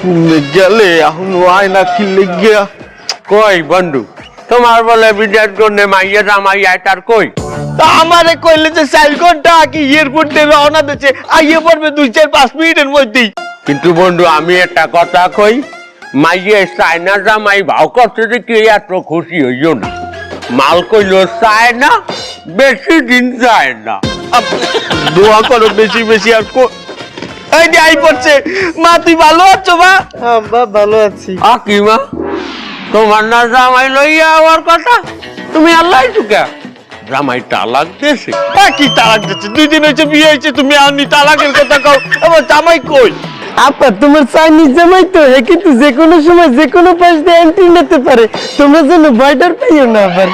ঘুমে গেলে এখন আয় না কিনলে গিয়া কই বন্ধু তোমার বলে বিদেশ জন্য মাইয়া জামাই আয় তার কই আমারে কইলে যে 4 ঘন্টা আগে এয়ারপোর্ট থেকে রওনা দিচ্ছে আইয়ে পড়বে 2-4-5 মিনিটের মধ্যেই। কিন্তু বন্ধু আমি একটা কথা কই মাইয়া চায়না জামাই ভাও করতে দেখি এত খুশি হইও না। মাল কইলো চায় না বেশি দিন যায় না। দোয়া করো বেশি বেশি আর এই যে আই পড়ছে। মা তুই ভালো আছো মা? হ্যাঁ বাবা ভালো আছি। কি মা তোমার না জামাই লইয়া আমার কথা তুমি আল্লাহ চুকা জামাই তালাক দিয়েছে। কি তালাক দিচ্ছে? 2 দিন হয়েছে বিয়ে হয়েছে তুমি আনি তালাকের কথা কও। আমার জামাই কই? আপা তোমার চাইনিজ জামাই তো হে কিন্তু যে কোনো সময় যে কোনো পাশ দিয়ে এন্ট্রি নিতে পারে, তোমরা যেন ভয়ডার পাইও না আবার।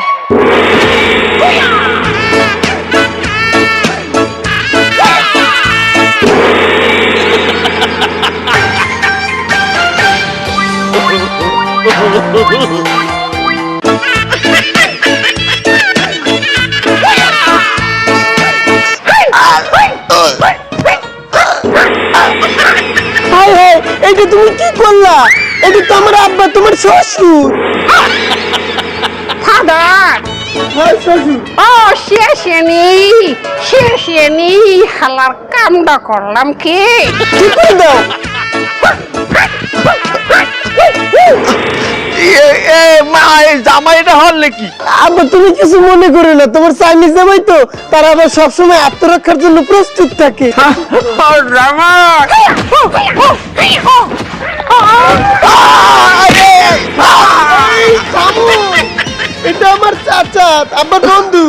এটা তুমি কি করলা? এটা তো আমার আব্বা, তোমার শ্বশুর। ফাদার হ্যাঁ শ্বশুর। ও শেষে নি হালার কামটা করলাম কি কি করে দাও? মা এই জামাইটা হলে কি? আব্বা তুমি কিছু মনে করো না, তোমার চাইনিজ জামাই তো তারা আবার সবসময় আত্মরক্ষার জন্য প্রস্তুত থাকে। এটা আমার চাচা, আমার বন্ধু।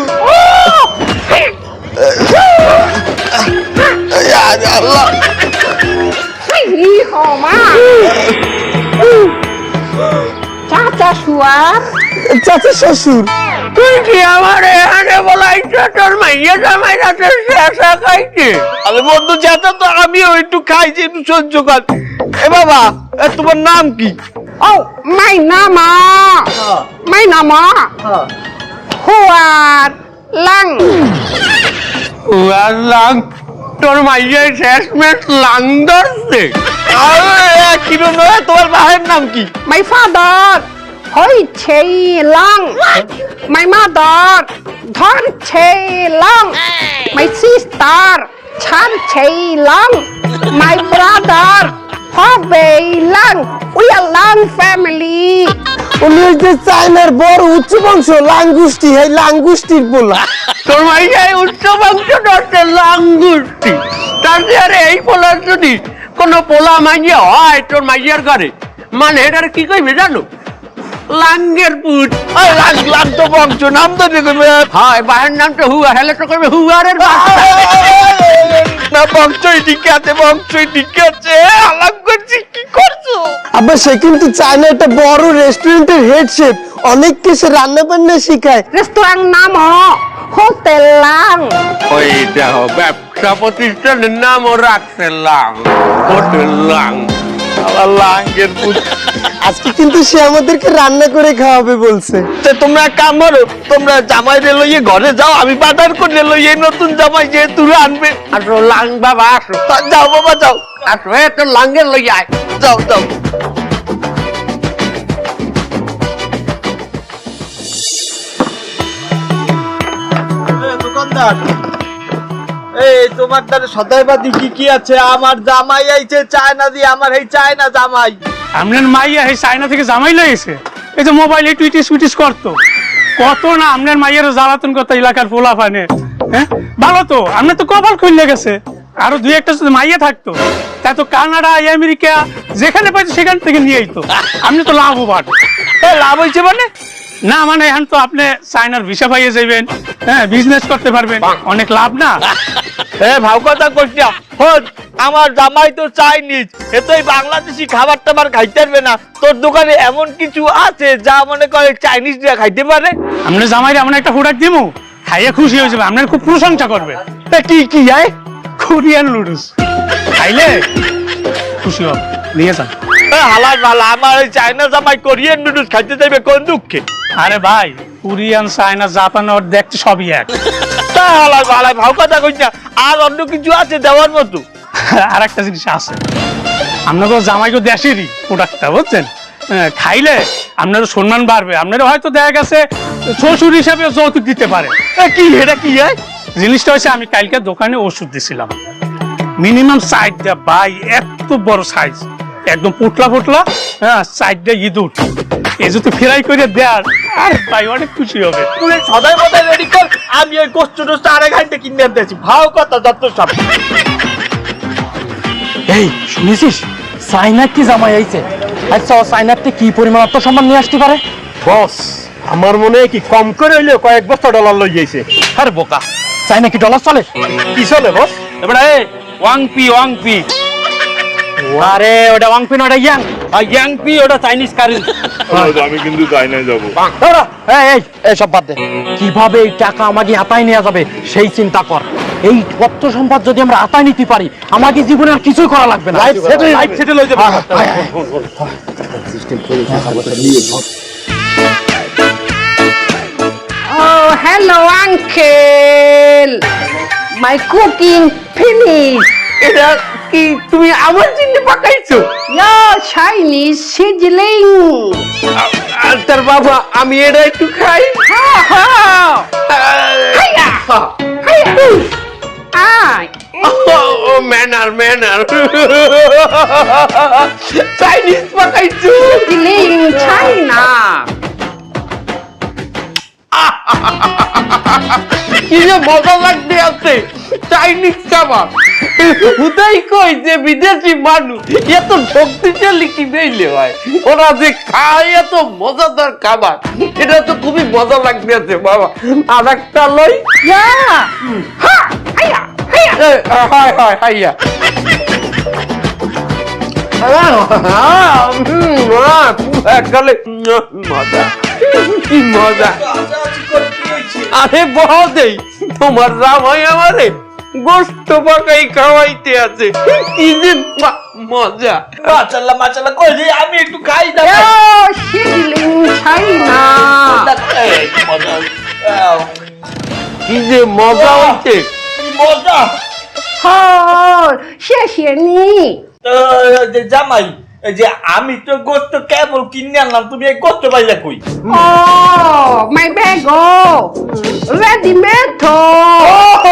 চাচা শুয়ার চাচা শ্বশুর। তুই কি আমার এখানে বলাইছে তোর মাইয়া জামাই রাতে শেষা খাইছে? আরে বন্ধু যেটা তো আমিও একটু খাইছি, একটু সহ্য কর। এ বাবা তোমার নাম কি? ও মাই নামা হুয়ার লাং লাং তোর মাইয়া শেষমেশ লাং ধরছে। কিরো নয়, তোমার ভাইয়ের নাম কি? মাই ফাদার হইছে লাং, মাই মাদার ধরছে লাং, মাই সিস্টার ছাড়ছে লাং, মাই ব্রাদার হবে lung. We are lung family. উনি ওই যে চায়নার বড় উচ্চ বংশ লাঙ্গুষ্টি, এই লাঙ্গুষ্টির পোলা। তোর মাইয়া উচ্চ বংশ ধরছে লাঙ্গুষ্টি। তার আরে এই পোলার যদি কোনো পোলা মাইয়া হয় তোর মাইয়ার ঘরে মানে এটার কি কইবে জানো? লাঙ্গের পুত। লাগ তো বংশ নাম তো দেখবে। হয় বাহের নাম তো হুয়া, হেলে তো কইবে হুয়ারের বাচ্চা। না বংশই ঠিক আছে, বংশই ঠিক আছে। আলাপ করছি কি করছো? আবার সে কিন্তু চায়না একটা বড় রেস্টুরেন্টের হেড শেফ, অনেক কিছু রান্না বান্না শিখায়। রেস্টুরেন্ট নাম হোটেল লাং। ওই দেখো ব্যবসা প্রতিষ্ঠানের নামও রাখছে লাং, হোটেল লাং। আবার লাঙ্গের পুত। আজকে কিন্তু সে আমাদেরকে রান্না করে খাওয়াবে বলছে। তোমরা এক কাম করো, তোমরা জামাই লইয়ে ঘরে যাও, আমি বাজার করে লইয়ে নতুন জামাই যেহেতু আনবে। আসো লাং বাবা আসো, যাও বাবা যাও, আসো এ তোর লাঙ্গের লই আয়। যাও যাও। দোকানদার এই তোমার দ্বারা সদাইবাদী কি কি আছে? আমার জামাই আইছে চায়না দিয়ে, আমার এই চায়না জামাই। আপনার মাইয়া এই চায়না থেকে জামাই লাগিয়েছে। এই যে মোবাইলে টুইটিস সুইটিস করতো কত না, আপনার মাইয়ারও জ্বালাতন করতো এলাকার পোলা ফানে। হ্যাঁ ভালো তো, আপনার তো কপাল খুললে গেছে। আরো 2-1টা যদি মাইয়া থাকতো তা তো কানাডা আমেরিকা যেখানে পাইতো সেখান থেকে নিয়ে আইতো। আপনি তো লাভবান। লাভ হয়েছে মানে? না মানে এখন তো আপনি চায়নার ভিসা পাইয়ে যাবেন, হ্যাঁ বিজনেস করতে পারবেন, অনেক লাভ না? ভাব কথা করছি। আমার জামাই তো চাইনিজ, এ তো এই বাংলাদেশি খাবার টাবার খাইতে পারবে না। তোর দোকানে এমন কিছু আছে যা মনে করে চাইনিজরা খাইতে পারে? আপনার জামাইরে এমন একটা প্রোডাক্ট দিব খাইয়ে খুশি হয়ে যাবে, আপনার খুব প্রশংসা করবে। কি কি যায়? কোরিয়ান নুডলস খাইলে খুশি হবে, নিয়ে যান। হালাল ভালা, আমার ওই চায়না জামাই কোরিয়ান নুডলস খাইতে যাবে কোন দুঃখে? আরে ভাই কোরিয়ান চায়না জাপান ওর দেখতে সবই এক। হালাল ভালা ভাব কথা কইছ না। আর অন্য কিছু আছে দেওয়ার মতো? আর একটা জিনিস আছে, আপনাদের জামাইকে দেশেরই প্রোডাক্টটা বুঝছেন, খাইলে আপনারও সম্মান বাড়বে, আপনারা হয়তো দেখা গেছে শ্বশুর হিসাবে যৌতুক দিতে পারে। কি এটা কি হয়? জিনিসটা হচ্ছে আমি কালকে দোকানে ওষুধ দিছিলাম, মিনিমাম সাইডটা ভাই এত বড় সাইজ, একদম পুটলা পুটলা, হ্যাঁ সাইডটা ইঁদুর, এই যদি ফ্রাই করে দেয়ার আর ভাই অনেক খুশি হবে। তুই সদাই মদাই রেডি কর, আমি ওই গোস্ত টোস্ট আড়াই ঘন্টা কিনে আনতেছি। ভাও কথা যত সব। এই শুনেছিস সাইনার কি জামাই আইছে? আচ্ছা ও সাইনারতে কি পরিমাণ আত্মসম্মান নিয়ে আসতে পারে? বস আমার মনে হয় কি কম করে হইলেও কয়েক বস্তা ডলার লই যাইছে। আরে বোকা, চাইনা কি ডলার চলে? কি চলে বস? এবারে ওয়াংপি ওয়াংপি, আরে ওটা ওয়াংপিন, ওটা ইয়াং। আর ইয়াংপি ওটা চাইনিজ কারেন্সি। আমি কিন্তু চাইনায় যাবো। এই সব বাদ দে, কিভাবে এই টাকা আমাকে হাতায় নেওয়া যাবে সেই চিন্তা কর। এই অর্থ সম্পদ যদি আমরা হাতায় নিতে পারি, আমাকে জীবনে আর কিছুই করা লাগবে না। লাইফ সেটেল হয়ে যাবে। Oh, hello, uncle. My cooking finished. এটা কি তুমি আমার জন্য পাকাইছো? Your Chinese sizzling. আর তার বাবা আমি এটা একটু খাই। Ha ha. Hiya. Hiya. Ah. ও ম্যানার ম্যানার চাইনিজ পাকাইছো। Sizzling China. কি যে মজা লাগতে আছে চাইনিজ খাবার। হুদাই কই যে বিদেশি মানুষ এত শক্তিশালী কি বেইলে হয়, ওরা যে খায় এত মজাদার খাবার, এটা তো খুবই মজা লাগতে আছে বাবা। আর একটা লই। Yeah. Ha. Hiya. Hiya. High high হাইয়া মজা, কি মজা। আরে বহদেই তোমার জামাই আমারে গোস্ত পাকাই খাওয়াইতে আছে, কি যে মজা। মাশাআল্লাহ মাশাআল্লাহ, কই যে আমি একটু খাই না। Your sizzling China. কি যে মজা হইছে। কি মজা। Oh, 谢谢你。 জামাই, এই যে আমি তো গোস্ত কেবল কিনে আনলাম, তুমি এই গোস্ত পাইলা কই? Oh, my bag. Oh, ready made.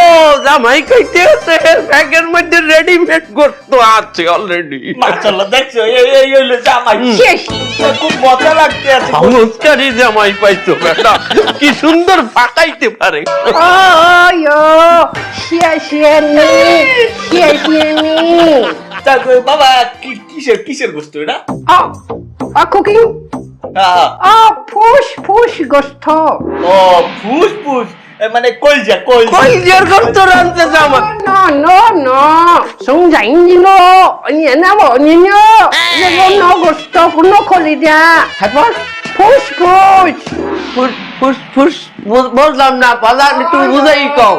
ও জামাই কইতে আছে ব্যাগের মধ্যে রেডিমেড গোস্ত আছে অলরেডি। মাশাআল্লাহ, দেখছো এই এই হইলো জামাই। 谢谢。খুব মজা লাগতে আছে। চমৎকারী জামাই পাইছো বেটা, কি সুন্দর পাকাইতে পারে। Oh yo, 谢谢你，谢谢你。 তা বাবা কিসের কিসের গোস্ত এটা? Oh, cooking. হ্যাঁ। Oh, push gusto. ও ফুস ফুস, মানে কলজা কলজা। কইজের গোস্ত রানতে জামাই। No. 송장인지로 얘나뭐 니녀. 이거 no gusto, no colida. তারপর push. ফুস ফুস ফুস বললাম না, পালা তুমি বুঝাই কও।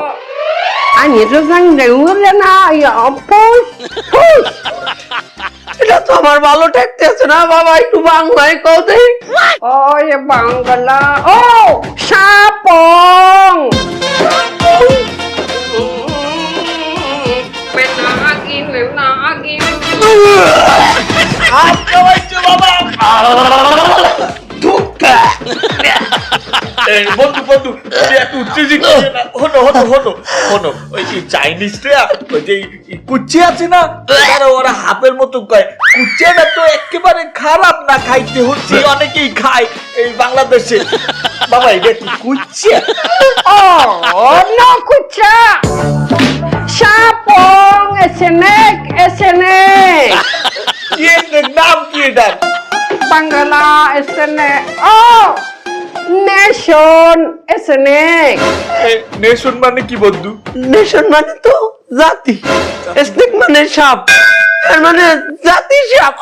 아니 저장 내우려나 야 push. এটা তো আমার ভালো ঠেকতে আছে না বাবা, একটু বাংলায় কও দেই। Oh, ya bangala. Oh, sapong. Menagin. আচ্ছা হইছে বাবা। ধুকা। এই বন্ধু তুই একটু উত্তেজিত হয়ে না। হনো ওই যে চাইনিজটা, ওই যে কুচি আছে না, ওরা হাফের মতো কয়। কুচিটা তো একেবারে খারাপ না, খাইতে হচ্ছে, অনেকেই খায় এই বাংলাদেশে। বাবা এটা কি কুচি? Oh, no kucha. Sapong, esnek. কি এর নাম কি এটা? Bangala, esnek. Oh, nation, esnek. Nation মানে কি বন্ধু? নেশন মানে তো জাতি, স্নেক মানে সাপ, তার মানে জাতি সাপ।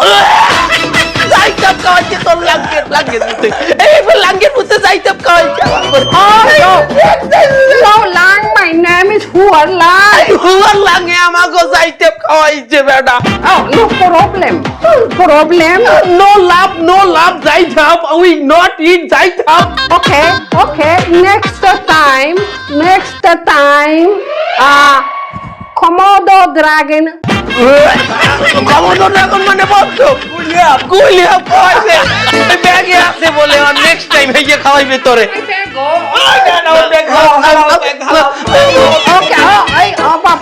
যাইতাম খাওয়াইতে তোর লাঙ্গের মধ্যে, এই লাঙ্গের মধ্যে যাইতাম খাওয়াইতে। No lang, my name is Huan Lang. হুয়ার লাঙ্গে আমাকে যাইতাম খাওয়াইছে বেটা। Oh, no problem. নো লাভ যাইতাম, উই নট ইট যাইতাম। Okay. Next time. Komodo dragon. খবর এখন মানে বলছো গুলিয়া পয়সা ব্যাগে আছে বলে আর নেক্সট টাইম হইয়ে খাওয়াইবে তোরে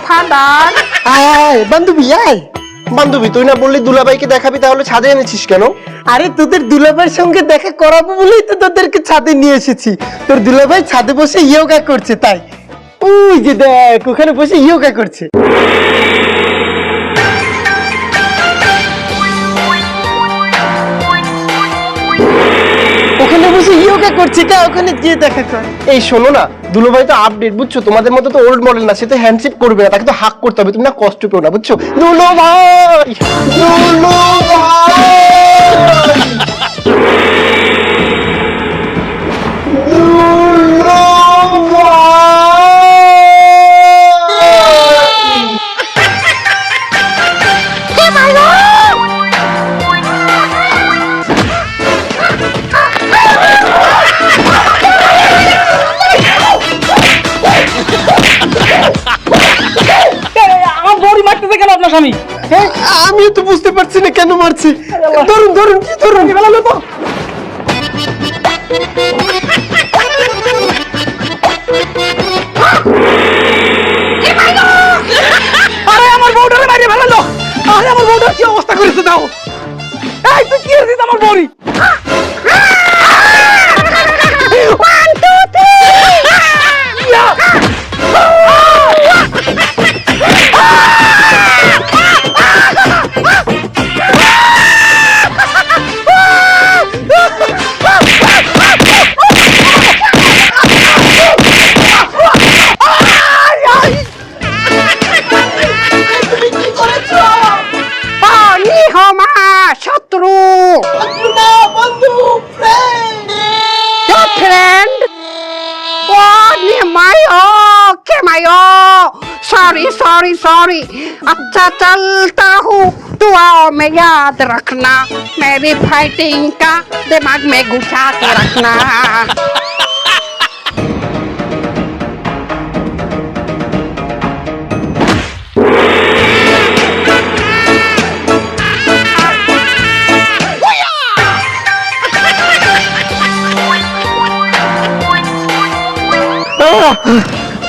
ফাদার আয় বান্ধবী আয় বান্ধবী তুই না বললি দুলাভাইকে দেখাবি তাহলে ছাদে এনেছিস কেন? আরে তোদের দুলাভাইয়ের সঙ্গে দেখা করাবো বলেই তো তোদেরকে ছাদে নিয়ে এসেছি। তোর দুলাভাই ছাদে বসে ইয়োগা করছে তাই। ওই যে দেখ ওখানে বসে ইয়োগা করছে। ওখানে বসে ইয়োগা করছে কা ওখানে গিয়ে দেখা কর। এই শোনো না দুলাভাই তো আপডেট বুঝছো, তোমাদের মতো তো ওল্ড মডেল না, সে তো হ্যান্ডশেক করবে না, তাকে তো হাক করতে হবে, তুমি না কষ্ট পেও না বুঝছো। দুলাভাই আমিও তো বুঝতে পারছি না কেন মারছি। ধরুন ধরুন কি ধরুন তো আরে আমার বউটারে মারিয়ে ফেলালো। আরে আমার বউটার কি অবস্থা করেছে দাও। এই তুই কি করেছিস আমার বউরি? 1 2 3 শত্রু না বন্ধু ফ্রেন্ড ও নিমায়ো কেমায়ো सॉरी सॉरी सॉरी अच्छा चलता हूँ दुआओं में याद रखना मेरी फाइटिंग का दिमाग में घुसा के रखना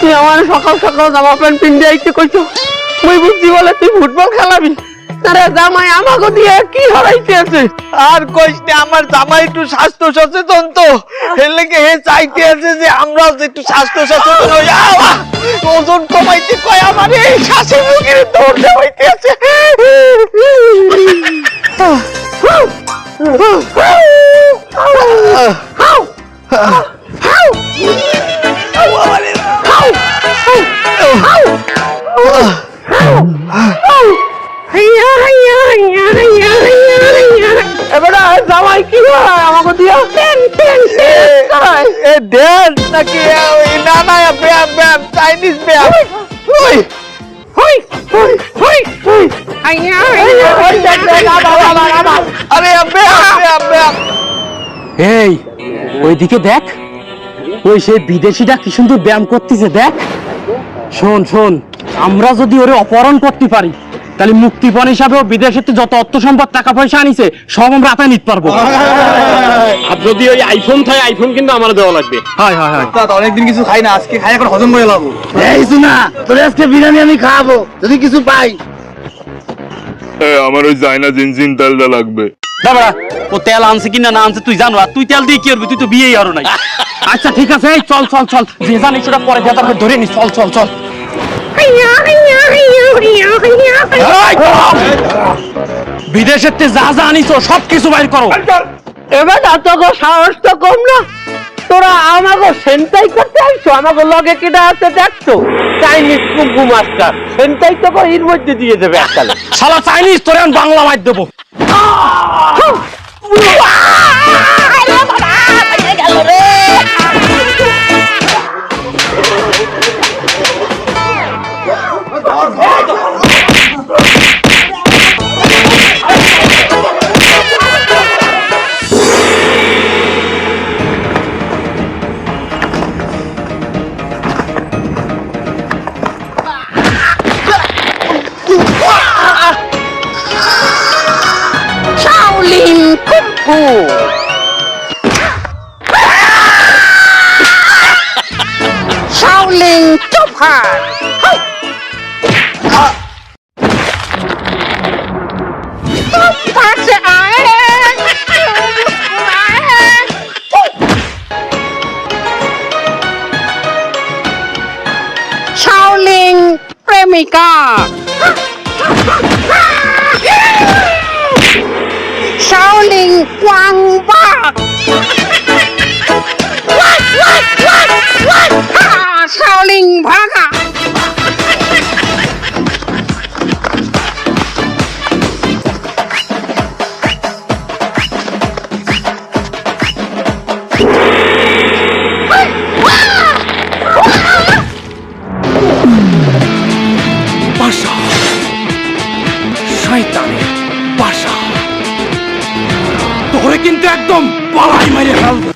তুই আমার সকাল সকাল জামা প্যান্ট পিন্ডে আইতে কইছো, মুই বুঝছি বলে তুই ফুটবল খেলাবি। আরে জামাই আমাকে দিয়ে কি হরাইতে আছে? আর কইস না, আমার জামাই একটু স্বাস্থ্য সচেতন তো, এর লেগে হে চাইতে আছে যে আমরাও একটু স্বাস্থ্য সচেতন হই। ওজন কমাইতে কয় আমার এই শ্বাসে মুখে দৌড় দেওয়াইতে আছে। এবারে জামাই কি হয় আমাকে দিয়ে? এ ড্যান্স নাকি না না ব্যায়াম ব্যায়াম চাইনিজ ব্যায়াম। ওই হই হই হই হই আইয়া আরে ব্যায়াম ব্যায়াম ব্যায়াম। এই ওইদিকে দেখ, ওই সেই বিদেশিটা কি সুন্দর ব্যায়াম করতেছে দেখ। শোন শোন, আমরা যদি ওরে অপহরণ করতে পারি তাহলে মুক্তিপণ হিসাবে বিদেশে যত অর্থ সম্পদ টাকা পয়সা আনিছে সব আমরা আতায় নিতে পারবো। আর যদি ওই আইফোন থাকে, আইফোন কিন্তু আমার দেওয়া লাগবে। হয় হয় হয়, অনেকদিন কিছু খাই না, আজকে খাই এখন হজম করে লাভ। এই শোনা, তোর আজকে বিরিয়ানি আমি খাওয়াবো যদি কিছু পাই। আমার ওই জাইনা জিনজিন তেলটা লাগবে। দাঁড়া, ও তেল আনছে কিনা না আনছে তুই জানো, আর তুই তেল দিয়ে কি করবি? তুই তো বিয়েই আরো নাই। আচ্ছা ঠিক আছে, এই চল চল চল, যে জানিস সেটা পরে যা তারপর ধরে নি। চল চল চল। বিদেশের তে যা যা আনিস সব কিছু বাইর করো। এবার তোকে সাহস তো কম না, তোরা আমাকে সেন্টাই করতে আসছো? আমাকে লগে কেটে আসতে দেখছো? চাইনিজ কুম্পু মাস্টার সেন্টাই তো এর মধ্যে দিয়ে দেবে একটা। শালা চাইনিজ তোরে আমি বাংলা মার দেবো। Cool. Shaolin Chopper. That's it. Shaolin Premica. Shaolin Quang Bak. What? Shaolin Baka. বাসা শয়তানের বাসা তোরে কিন্তু একদম পালাই মেরে ফেলবো।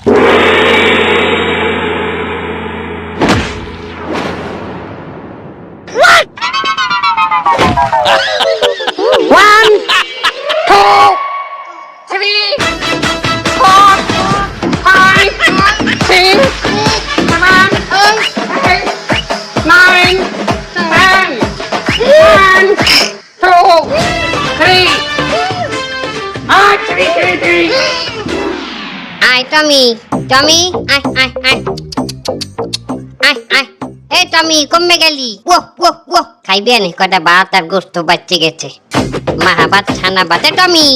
One, two, three, four, five, six, seven, eight, nine, 10. 1, 2, 3. Three. Ai Tommy, ai. Hey Tommy, কমে গেলি? ও খাইবে না কটা ভাত আর গোস্ত বাচ্চে গেছে। মাহাবাত ছানা বাতে টমি।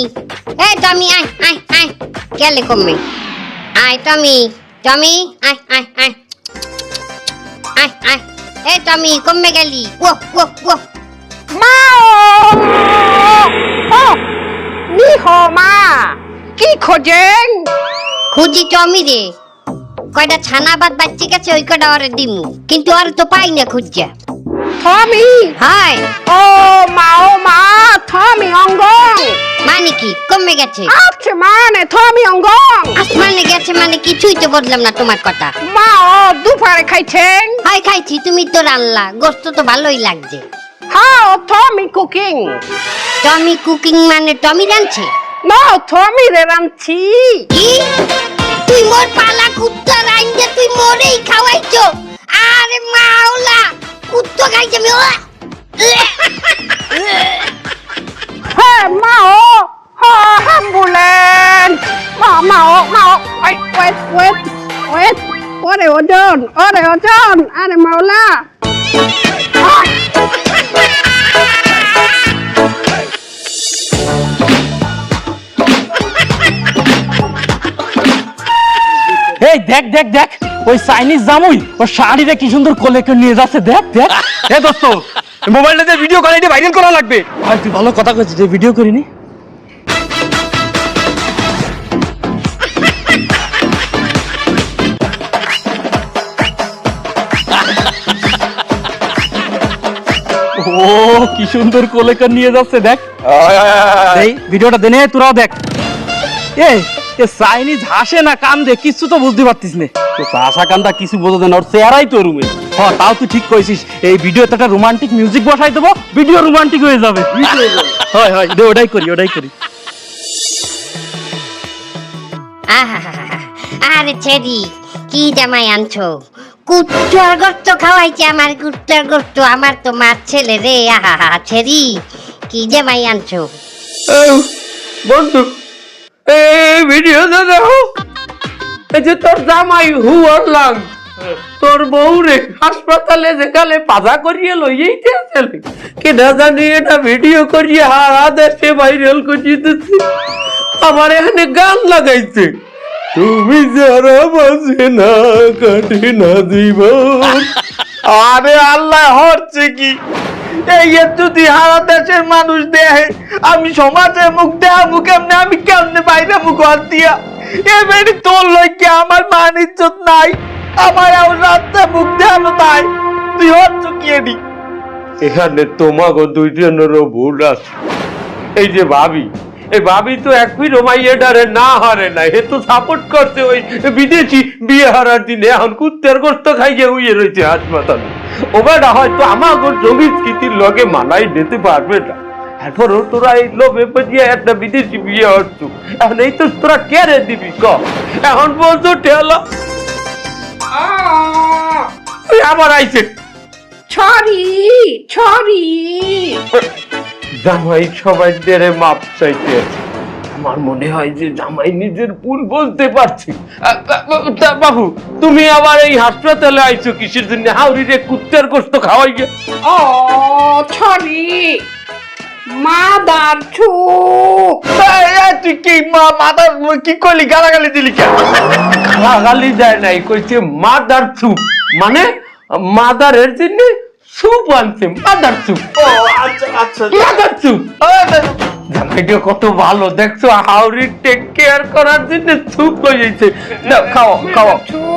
এই টমি আয়। গেলে কমে। আয় টমি, আয়। এই টমি কমে গেলি? ও Mao! Oh, ni ho ma. কি খোঁজেন? খুঁজি টমি রে। কয়টা ছানা ভাত বাচ্চে গেছে ওই কটা ওরে দিমু। কিন্তু আর তো পাই না খুঁজা। Tommy. হাই Oh, মা, Tommy অঙ্গং। মানে কি কমে গেছে? আচ্ছা মানে Tommy অঙ্গং। আসমানে গেছে মানে কিছুই তো বললাম না তোমার কথা। মা দুপুরে খাইছেন? হাই খাইছি তুমি তো রান্না গোস্ত তো ভালোই লাগছে। How Tommy cooking? Tommy cooking মানে টমি রাঁধছে? No, Tommy রে রাঁধছি। কি তুই মোর পালা কুত্তা রাঁধছে তুই মোরেই খাওয়াইছো? আরে মাওলা কুত্তা খাইছে আমি Hey, Mao! Ambulance! Mao! Wait! Ore ojon! Are Maula! এই দেখ ওই চাইনিজ জামুই ও শাড়িটা কি সুন্দর কোলে করে নিয়ে যাচ্ছে দেখ এ দোস্ত মোবাইলটাতে ভিডিও করে এটা ভাইরাল করা লাগবে। আর তুই ভালো কথা কইছিস যে ভিডিও করিনি। ও কি সুন্দর কোলে করে নিয়ে যাচ্ছে দেখ। এই ভিডিওটা দেনে তোরাও দেখ। এই চাইনিজ হাসে না কান্দে কিছু তো বুঝতে পারতিস না। তো হাসা কান্দা কিছু বোঝা যায় না, ওর চেহারাই তো রুমে। হ্যাঁ তাও তুই ঠিক কইছিস, এই ভিডিওতে একটা রোমান্টিক মিউজিক বসাই দেবো, ভিডিও রোমান্টিক হয়ে যাবে। হয় ওটাই করি। আরে ছেড়ি কি জামাই আনছো? কুত্তার গোস্ত খাওয়াইছে আমার কুত্তার গোস্ত আমার তো মার ছেলে রে। আহা ছেড়ি কি জামাই আনছো? বন্ধু এই ভিডিওটা দেখো, এই যে তোর জামাই হুয়ার লাং তোর বউ রে হাসপাতালে যেখানে পাজা করিয়ে লইয়েইতে আসলে কি না জানি এটা ভিডিও করিয়ে হারা দেশে ভাইরাল করিয়ে দিচ্ছে। আমার এখানে গান লাগাইছে, তুমি যারা বাজে না কাটে না জীবন। আরে আল্লাহ হচ্ছে কি এই যদি হারা দেশের মানুষ দেহে আমি সমাজে মুখ দেখাবো কেমনে? আমি কেমনে বাইরে মুখ হাত দিয়া এবারে তোর লইকে আমার মান ইজ্জত নাই, আমার রাস্তা মুখ দেখানো নাই, তুই হচ্ছ কি এডি? এখানে তোমাকে দুইজনেরও ভুল আছে। এই যে ভাবি, এই ভাবি তো এক ফির রোমাইয়াডারে না হারে না, হে তো সাপোর্ট করছে ওই বিদেশি বিয়ে হারার দিনে। এখন কুত্তের গোস্ত খাইয়ে উইয়ে রয়েছে হাসপাতালে। ওটা হয়তো আমাকে জমির স্মৃতির লগে মানাই নিতে পারবে না। এরপরও তোরা এই লোভে পজিয়ে একটা বিদেশি বিয়ে হচ্ছ, এখন এই তো তোরা কেড়ে দিবি ক, এখন বলছো ঠেলা আবার আইছে ছড়ি ছড়ি জামাই সবাই দেরে মাপ চাইতে আছে। আমার মনে হয় যে জামাই নিজের ভুল বলতে পারছি। তা বাবু, তুমি আবার এই হাসপাতালে আইছো কিসের জন্য? হাউরি রে কুত্তের গোস্ত খাওয়াই গে। ও ছড়ি মাদার ছু তুই কি মাদার কি করলি? গালাগালি দিলি কেন? গালাগালি যায় নাই, কইছে মাদার সুপ, মানে মাদারের জন্য সুপ আনছে, মাদার সুপ। ও আচ্ছা আচ্ছা মাদার সুপ। জামাইটা কত ভালো দেখছো, হাউরি টেক কেয়ার করার জন্য সুপ লয়ে যাইছে। দাও খাও খাও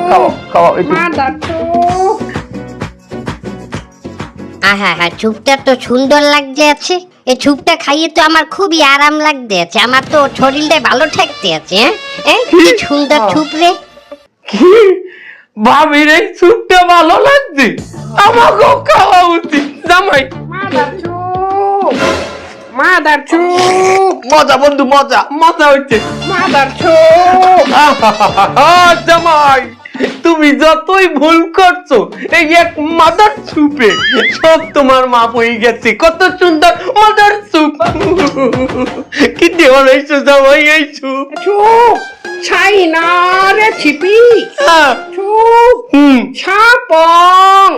খাও খাও একটু। মাদার ছু আহা হা, চুপটা তো সুন্দর লাগতে আছে। এই চুপটা খাইয়ে তো আমার খুবই আরাম লাগতে আছে, আমার তো শরীরটা ভালো ঠেকতে আছে। হ্যাঁ কি সুন্দর চুপ রে। কি ভাবির এই সুপটা ভালো লাগছে? আমাকেও খাওয়া উচিত জামাই। মাদার ছু মাদার ছু মজা বন্ধু, মজা মজা হচ্ছে। মাদার ছু জামাই, তুমি যতই ভুল করছো এই এক মাদার সুপে সব তোমার মাপ হয়ে গেছে। কত সুন্দর মাদার সুপ। কি দেওয়া হয়েছো জামাই এই সুপ? চুপ ছাই না রে ছিপি চুপ ছাপং